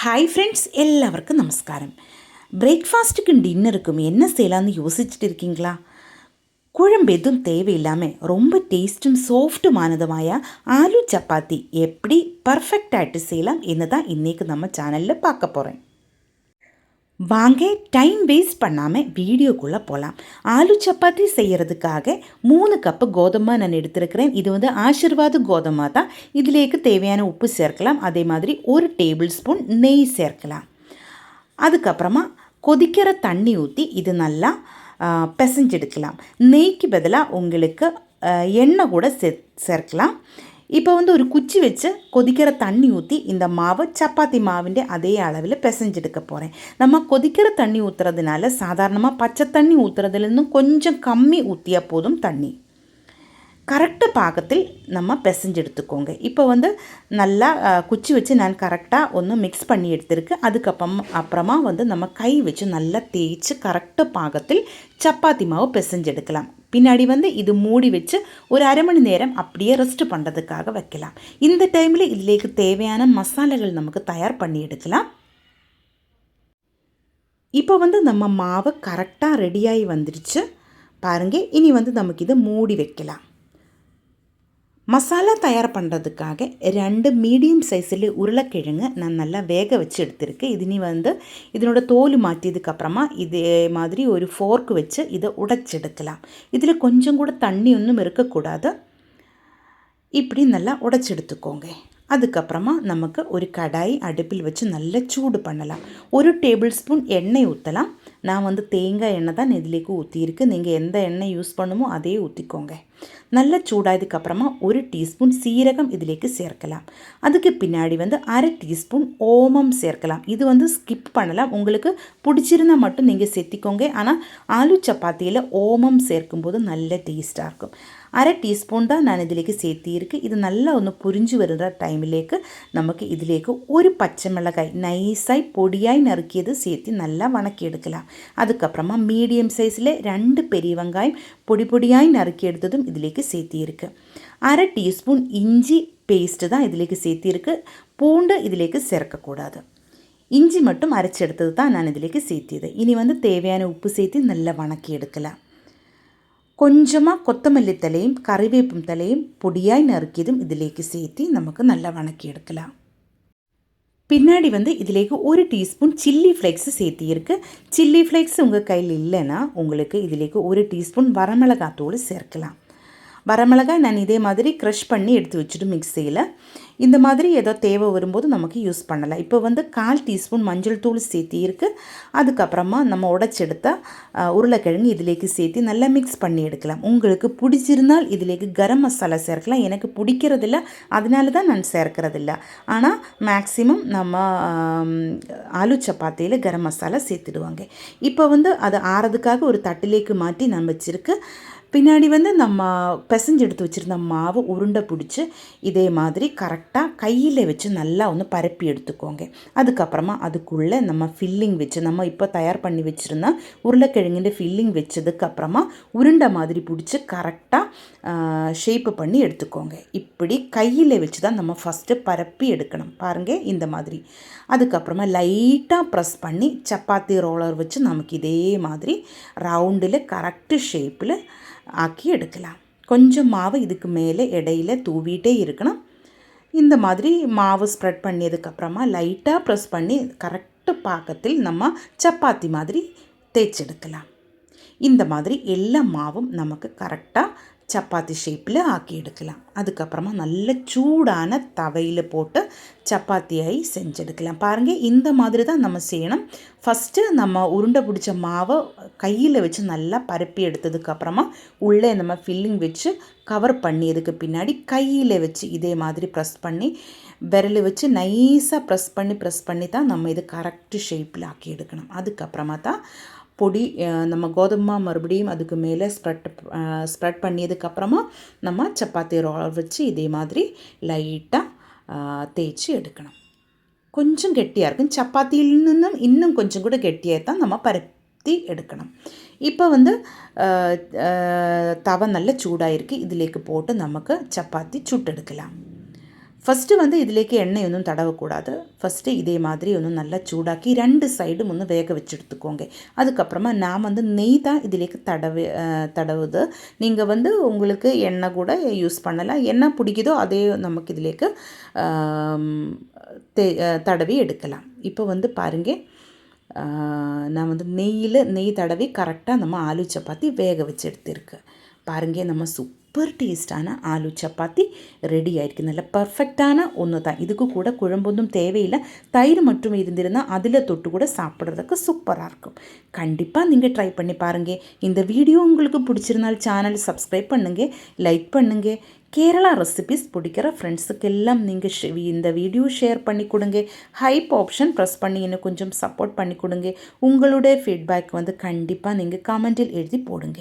Hi friends, எல்லாருக்கும் நமஸ்காரம். பிரேக்ஃபாஸ்ட்டுக்கும் டின்னருக்கும் என்ன செய்யலான்னு யோசிச்சுட்டு இருக்கீங்களா? குழம்பு எதுவும் தேவையில்லாமல் ரொம்ப டேஸ்ட்டும் சாஃப்ட்டுமானதுமாயா ஆலு சப்பாத்தி எப்படி பர்ஃபெக்டாகிட்டு செய்யலாம் என்ன தான் இன்றைக்கி நம்ம சேனலில் பார்க்க போகிறேன். வாங்க, டைம் வேஸ்ட் பண்ணாமல் வீடியோக்குள்ளே போகலாம். ஆலு சப்பாத்தி செய்கிறதுக்காக 3 கப்பு கோதுமை நான் எடுத்துருக்கிறேன். இது ஆசீர்வாத் கோதுமை தான். இதிலேக்கு தேவையான உப்பு சேர்க்கலாம். அதே மாதிரி 1 டேபிள் ஸ்பூன் நெய் சேர்க்கலாம். அதுக்கப்புறமா கொதிக்கிற தண்ணி ஊற்றி இது நல்லா பிசைஞ்செடுக்கலாம். நெய்க்கு பதிலாக உங்களுக்கு எண்ணெய் கூட சேர்க்கலாம். இப்போ ஒரு குச்சி வச்சு கொதிக்கிற தண்ணி ஊற்றி இந்த மாவை சப்பாத்தி மாவிൻ്റെ அதே அளவில் பிசைஞ்செடுக்க போகிறேன். நம்ம கொதிக்கிற தண்ணி ஊற்றுறதுனால சாதாரணமாக பச்சை தண்ணி ஊற்றுறதுலேருந்தும் கொஞ்சம் கம்மி ஊற்றியா போதும். தண்ணி கரெக்டு பாகத்தில் நம்ம பிசைஞ்செடுத்துக்கோங்க. இப்போ நல்லா குச்சி வச்சு நான் கரெக்டாக ஒன்று மிக்ஸ் பண்ணி எடுத்துருக்கு. அப்புறமா நம்ம கை வச்சு நல்லா தேய்ச்சி கரெக்டு பாகத்தில் சப்பாத்தி மாவு பிசைஞ்செடுக்கலாம். பின்னாடி இது மூடி வச்சு ஒரு அரை மணி நேரம் அப்படியே ரெஸ்ட் பண்ணுறதுக்காக வைக்கலாம். இந்த டைமில் இதிலேக்கு தேவையான மசாலைகள் நமக்கு தயார் பண்ணி எடுக்கலாம். இப்போ நம்ம மாவு கரெக்டாக ரெடியாகி வந்துடுச்சு பாருங்கள். இனி நமக்கு இதை மூடி வைக்கலாம். மசாலா தயார் பண்ணுறதுக்காக 2 மீடியம் சைஸில் உருளைக்கிழங்கு நான் நல்லா வேக வச்சு எடுத்துருக்கேன். இது நீ இதனோட தோல் மாற்றியதுக்கப்புறமா இதே மாதிரி ஒரு ஃபோர்க்கு வச்சு இதை உடைச்செடுக்கலாம். இதில் கொஞ்சம் கூட தண்ணி ஒன்றும் இருக்கக்கூடாது. இப்படி நல்லா உடைச்செடுத்துக்கோங்க. அதுக்கப்புறமா நமக்கு ஒரு கடாய் அடுப்பில் வச்சு நல்லா சூடு பண்ணலாம். 1 டேபிள் ஸ்பூன் எண்ணெய் ஊற்றலாம். நான் தேங்காய் எண்ணெய் தான் இதிலேக்கு ஊற்றிருக்கு. நீங்கள் எந்த எண்ணெய் யூஸ் பண்ணுமோ அதே ஊற்றிக்கோங்க. நல்லா சூடாயதுக்கப்புறமா 1 டீஸ்பூன் சீரகம் இதிலேக்கு சேர்க்கலாம். அதுக்கு பின்னாடி அரை டீஸ்பூன் ஓமம் சேர்க்கலாம். இது ஸ்கிப் பண்ணலாம். உங்களுக்கு பிடிச்சிருந்தால் மட்டும் நீங்கள் சேர்த்திக்கோங்க. ஆனால் ஆலு சப்பாத்தியில் ஓமம் சேர்க்கும்போது நல்ல டேஸ்ட்டாக இருக்கும். அரை டீஸ்பூன் தான் நான் இதிலேக்கு சேர்த்திருக்கு. இது நல்லா புரிஞ்சு வருகிற டைமிலேக்கு நமக்கு இதிலேக்கு ஒரு பச்சை மிளகாய் நைஸாய் பொடியாய் நறுக்கியது சேர்த்து நல்லா வணக்கி எடுக்கலாம். அதுக்கப்புறமா மீடியம் சைஸில் 2 பெரிய வெங்காயம் பொடி பொடியாய் நறுக்கி எடுத்ததும் இதிலேக்கு சேர்த்திருக்கு. அரை டீஸ்பூன் இஞ்சி பேஸ்ட்டு தான் இதிலேக்கு சேர்த்திருக்கு. பூண்டு இதிலேக்கு சேர்க்கக்கூடாது. இஞ்சி மட்டும் அரைச்சி எடுத்தது தான் நான் இதிலேக்கு சேர்த்தியது. இனி தேவையான உப்பு சேர்த்து நல்லா வணக்கி எடுக்கலாம். கொஞ்சமாக கொத்தமல்லி தலையும் கறிவேப்பும் தலையும் பொடியாய் நறுக்கியதும் இதிலேக்கு சேர்த்து நமக்கு நல்லா வணக்கி எடுக்கலாம். பின்னாடி இதிலேக்கு 1 டீஸ்பூன் சில்லி ஃப்ளேக்ஸு சேர்த்திருக்கு. சில்லி ஃப்ளேக்ஸ் உங்கள் கையில் இல்லைன்னா உங்களுக்கு இதிலேக்கு 1 டீஸ்பூன் வரமிளகாத்தூள் சேர்க்கலாம். வரமிளகாய் நான் இதே மாதிரி க்ரஷ் பண்ணி எடுத்து வச்சுட்டு மிக்சியில் இந்த மாதிரி ஏதோ தேவை வரும்போது நமக்கு யூஸ் பண்ணலாம். இப்போ 1/4 டீஸ்பூன் மஞ்சள் தூள் சேர்த்திருக்கு. அதுக்கப்புறமா நம்ம உடைச்செடுத்த உருளைக்கிழங்கு இதிலேக்கு சேர்த்து நல்லா மிக்ஸ் பண்ணி எடுக்கலாம். உங்களுக்கு பிடிச்சிருந்தால் இதிலேக்கு கரம் மசாலா சேர்க்கலாம். எனக்கு பிடிக்கிறதில்ல, அதனால தான் நான் சேர்க்கறதில்ல. ஆனால் மேக்ஸிமம் நம்ம ஆலு சப்பாத்தியில் கரம் மசாலா சேர்த்துடுவாங்க. இப்போ அதை ஆறதுக்காக ஒரு தட்டிலேக்கு மாற்றி நான் வச்சுருக்கு. பின்னாடி நம்ம பிசைஞ்சு எடுத்து வச்சுருந்த மாவு உருண்டை பிடிச்சி இதே மாதிரி கரெக்டாக கையில் வச்சு நல்லா பரப்பி எடுத்துக்கோங்க. அதுக்கப்புறமா அதுக்குள்ளே நம்ம ஃபில்லிங் வச்சு நம்ம இப்போ தயார் பண்ணி வச்சுருந்தா உருளைக்கிழங்குன்ற ஃபில்லிங் வச்சதுக்கப்புறமா உருண்டை மாதிரி பிடிச்சி கரெக்டாக ஷேப்பு பண்ணி எடுத்துக்கோங்க. இப்படி கையில் வச்சு தான் நம்ம ஃபஸ்ட்டு பரப்பி எடுக்கணும். பாருங்கள் இந்த மாதிரி. அதுக்கப்புறமா லைட்டாக ப்ரெஸ் பண்ணி சப்பாத்தி ரோலர் வச்சு நமக்கு இதே மாதிரி ரவுண்டில் கரெக்டு ஷேப்பில் ஆக்கி எடுக்கலாம். கொஞ்சம் மாவு இதுக்கு மேலே இடையில தூவிட்டே இருக்கணும். இந்த மாதிரி மாவு ஸ்ப்ரெட் பண்ணியதுக்கப்புறமா லைட்டாக ப்ரெஸ் பண்ணி கரெக்டு பாக்கத்தில் நம்ம சப்பாத்தி மாதிரி தேய்ச்செடுக்கலாம். இந்த மாதிரி எல்லா மாவும் நமக்கு கரெக்டாக சப்பாத்தி ஷேப்பில் ஆக்கி எடுக்கலாம். அதுக்கப்புறமா நல்ல சூடான தவையில் போட்டு சப்பாத்தியாகி செஞ்செடுக்கலாம். பாருங்கள் இந்த மாதிரி தான் நம்ம செய்யணும். ஃபஸ்ட்டு நம்ம உருண்டை பிடிச்ச மாவை கையில் வச்சு நல்லா பரப்பி எடுத்ததுக்கப்புறமா உள்ளே நம்ம ஃபில்லிங் வச்சு கவர் பண்ணியதுக்கு பின்னாடி கையில் வச்சு இதே மாதிரி ப்ரெஸ் பண்ணி விரல் வச்சு நைஸாக ப்ரெஸ் பண்ணி தான் நம்ம இது கரெக்டு ஷேப்பில் ஆக்கி எடுக்கணும். அதுக்கப்புறமா தான் பொடி நம்ம கோதுமை மறுபடியும் அதுக்கு மேலே ஸ்ப்ரெட் பண்ணியதுக்கப்புறமா நம்ம சப்பாத்தி ரோலர் வச்சு இதே மாதிரி லைட்டாக தேய்ச்சி எடுக்கணும். கொஞ்சம் கெட்டியாக இருக்கும். சப்பாத்தியில் நின்னும் இன்னும் கொஞ்சம் கூட கெட்டியாக தான் நம்ம பரப்பி எடுக்கணும். இப்போ தவை நல்ல சூடாயிருக்கு. இதிலேக்கு போட்டு நமக்கு சப்பாத்தி சுட்டெடுக்கலாம். ഫസ്റ്റ് வந்து ഇതിലേക്ക് എണ്ണയൊന്നും തടവக்கூடாது. ஃபஸ்ட்டு இதே மாதிரி ஒன்று நல்லா சூடாக்கி 2 சைடும் ஒன்று வேக வச்சு எடுத்துக்கோங்க. அதுக்கப்புறமா நான் வந்து நெய் தான் இதிலேக்கு தடவுது. நீங்கள் வந்து உங்களுக்கு எண்ணெய் கூட யூஸ் பண்ணலாம். என்ன பிடிக்குதோ அதே நமக்கு இதிலேக்கு தடவி எடுக்கலாம். இப்போ வந்து பாருங்கள், நான் வந்து நெய் தடவி கரெக்டாக நம்ம ஆலு சப்பாத்தி வேக வச்சு எடுத்துருக்கு. பாருங்கள், நம்ம சூப்பர் டேஸ்டான ஆலு சப்பாத்தி ரெடி ஆகிருக்கு. நல்ல பர்ஃபெக்டான ஒன்று தான். இதுக்கு கூட குழம்பொன்றும் தேவையில்லை. தயிர் மட்டும் இருந்திருந்தால் அதில் தொட்டு கூட சாப்பிட்றதுக்கு சூப்பராக இருக்கும். கண்டிப்பாக நீங்கள் ட்ரை பண்ணி பாருங்கள். இந்த வீடியோ உங்களுக்கு பிடிச்சிருந்தால் சேனல் சப்ஸ்கிரைப் பண்ணுங்கள், லைக் பண்ணுங்கள். கேரளா ரெசிபிஸ் பிடிக்கிற ஃப்ரெண்ட்ஸுக்கெல்லாம் நீங்கள் இந்த வீடியோ ஷேர் பண்ணி கொடுங்க. ஹைப் ஆப்ஷன் ப்ரெஸ் பண்ணி இன்னும் கொஞ்சம் சப்போர்ட் பண்ணி கொடுங்க. உங்களுடைய ஃபீட்பேக் வந்து கண்டிப்பாக நீங்கள் கமெண்டில் எழுதி போடுங்க.